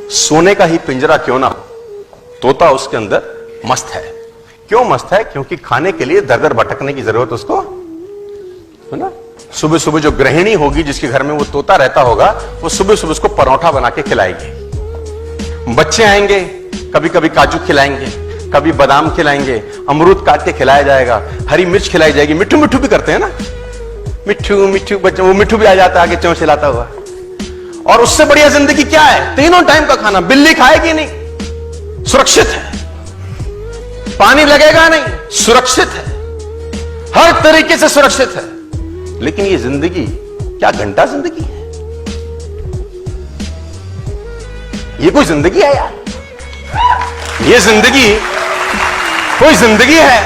सोने का ही पिंजरा क्यों ना हो, तोता उसके अंदर मस्त है। क्यों मस्त है? क्योंकि खाने के लिए दर दर भटकने की जरूरत उसको है ना। सुबह सुबह जो गृहिणी होगी जिसके घर में वो तोता रहता होगा, वो सुबह सुबह उसको परोठा बना के खिलाएगी। बच्चे आएंगे, कभी कभी काजू खिलाएंगे, कभी बादाम खिलाएंगे, अमरूद काट के खिलाया जाएगा, हरी मिर्च खिलाई जाएगी। मिट्ठू मिट्ठू भी करते हैं ना, मिट्ठू मिट्ठू बच्चे, वो मिट्ठू भी आ जाता है आगे चौंच हिलाता हुआ। और उससे बढ़िया जिंदगी क्या है? तीनों टाइम का खाना। बिल्ली खाएगी नहीं, सुरक्षित है। पानी लगेगा नहीं, सुरक्षित है। हर तरीके से सुरक्षित है। लेकिन ये जिंदगी क्या घंटा जिंदगी है? ये कोई जिंदगी है यार? ये जिंदगी कोई जिंदगी है?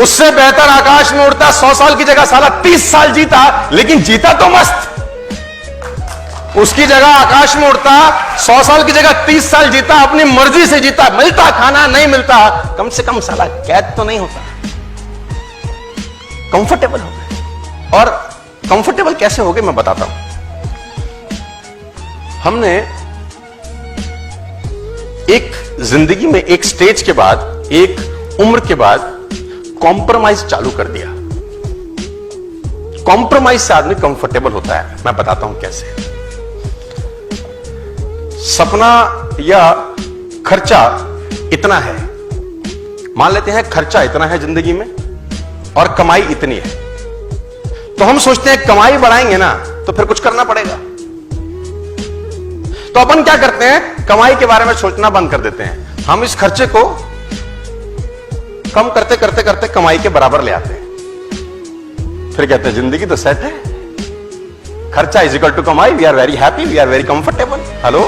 उससे बेहतर आकाश में उड़ता 100 साल की जगह साला 30 साल जीता, लेकिन जीता तो मस्त। उसकी जगह आकाश में उड़ता 100 साल की जगह 30 साल जीता, अपनी मर्जी से जीता। मिलता खाना, नहीं मिलता, कम से कम साला कैद तो नहीं होता, कंफर्टेबल हो गए। और कंफर्टेबल कैसे हो गए मैं बताता हूं। हमने एक जिंदगी में एक स्टेज के बाद, एक उम्र के बाद कॉम्प्रोमाइज चालू कर दिया। कॉम्प्रोमाइज से आदमी कंफर्टेबल होता है। मैं बताता हूं कैसे। सपना या खर्चा इतना है, मान लेते हैं खर्चा इतना है जिंदगी में और कमाई इतनी है, तो हम सोचते हैं कमाई बढ़ाएंगे ना तो फिर कुछ करना पड़ेगा। तो अपन क्या करते हैं? कमाई के बारे में सोचना बंद कर देते हैं। हम इस खर्चे को कम करते करते करते कमाई के बराबर ले आते हैं। फिर कहते हैं जिंदगी तो सेट है, खर्चा इज इक्वल टू कमाई, we are very happy, we are very comfortable. Hello,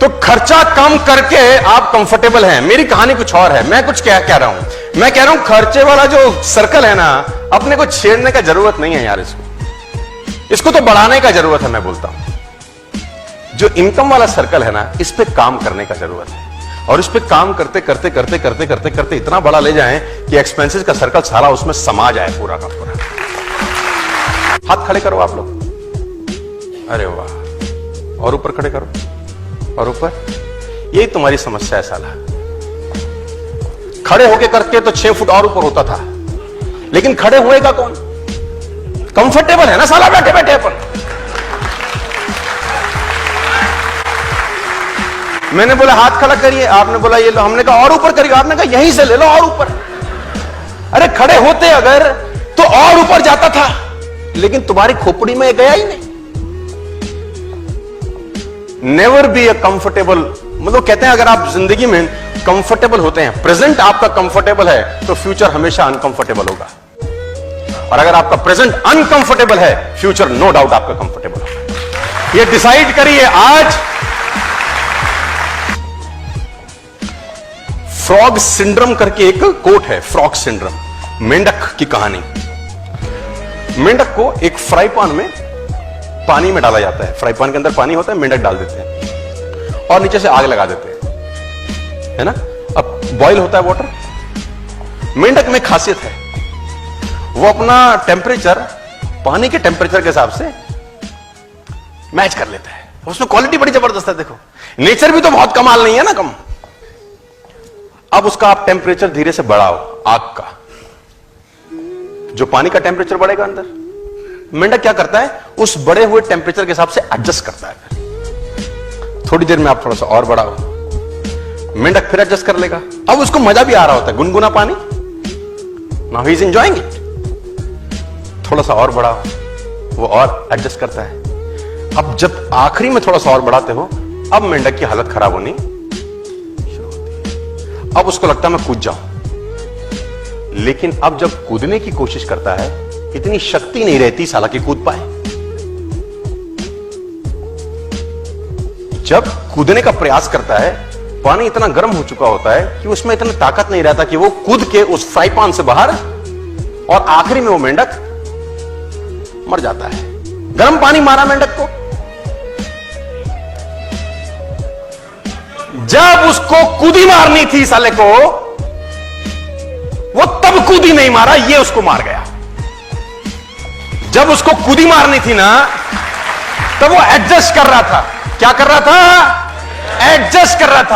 तो खर्चा कम करके आप कंफर्टेबल हैं। मेरी कहानी कुछ और है। मैं कुछ क्या कह रहा हूं? मैं कह रहा हूं खर्चे वाला जो सर्कल है ना, अपने को छेड़ने का जरूरत नहीं है यार। इसको तो बढ़ाने का जरूरत है। मैं बोलता हूं जो इनकम वाला सर्कल है ना, इस पे काम करने का जरूरत है। और इस पे काम करते करते करते करते करते करते इतना बड़ा ले जाएं कि एक्सपेंसेस का सर्कल सारा उसमें समा जाए पूरा का पूरा। हाथ खड़े करो आप लोग। अरे वाह, और ऊपर खड़े करो, और ऊपर। यही तुम्हारी समस्या है साला। खड़े होके करके तो 6 फुट और ऊपर होता था, लेकिन खड़े हुए का कौन? कंफर्टेबल है ना साला बैठे बैठे अपन। मैंने बोला हाथ खड़ा करिए, आपने बोला ये लो। हमने कहा और ऊपर करिए, आपने कहा यहीं से ले लो और ऊपर। अरे खड़े होते अगर तो और ऊपर जाता था, लेकिन तुम्हारी खोपड़ी में गया ही नहीं। नेवर बी अ कंफर्टेबल, मतलब कहते हैं अगर आप जिंदगी में कंफर्टेबल होते हैं, प्रेजेंट आपका कंफर्टेबल है, तो फ्यूचर हमेशा अनकंफर्टेबल होगा। और अगर आपका प्रेजेंट अनकंफर्टेबल है, फ्यूचर नो डाउट आपका कंफर्टेबल होगा। ये डिसाइड करिए आज। फ्रॉग सिंड्रोम करके एक कोट है, फ्रॉग सिंड्रोम, मेंढक की कहानी। मेंढक को एक फ्राई पैन में पानी में डाला जाता है। फ्राई पैन के अंदर पानी होता है, मेंढक डाल देते हैं और नीचे से आग लगा देते हैं, है ना। अब बॉईल होता है वाटर। मेंढक में खासियत है, वो अपना टेम्परेचर पानी के टेम्परेचर के हिसाब से मैच कर लेता है। उसमें क्वालिटी बड़ी जबरदस्त है। देखो, नेचर भी तो बहुत कमाल नहीं है ना, कम। अब उसका आप टेम्परेचर धीरे से बढ़ाओ, आग का। जो पानी का टेम्परेचर बढ़ेगा अंदर, मेंढक क्या करता है? उस बढ़े हुए टेम्परेचर के हिसाब से एडजस्ट करता है। थोड़ी देर में आप थोड़ा सा और बढ़ाओ, मेंढक फिर एडजस्ट कर लेगा। अब उसको मजा भी आ रहा होता है, गुनगुना पानी। Now he is enjoying it. थोड़ा सा और बढ़ाओ, वो और एडजस्ट करता है। अब जब आखिरी में थोड़ा सा और बढ़ाते हो, अब मेंढक की हालत खराब होनी शुरू होती है। अब उसको लगता है मैं कूद जाऊं, लेकिन अब जब कूदने की कोशिश करता है, इतनी शक्ति नहीं रहती साला कि कूद पाए। जब कूदने का प्रयास करता है, पानी इतना गर्म हो चुका होता है कि उसमें इतना ताकत नहीं रहता कि वो कूद के उस फ्राई पैन से बाहर, और आखिरी में वो मेंढक मर जाता है। गर्म पानी मारा मेंढक को। जब उसको कूदी मारनी थी साले को, वो तब कूदी नहीं मारा, ये उसको मार गया। जब उसको कूदी मारनी थी ना, तब वो एडजस्ट कर रहा था। क्या कर रहा था? एडजस्ट कर रहा था।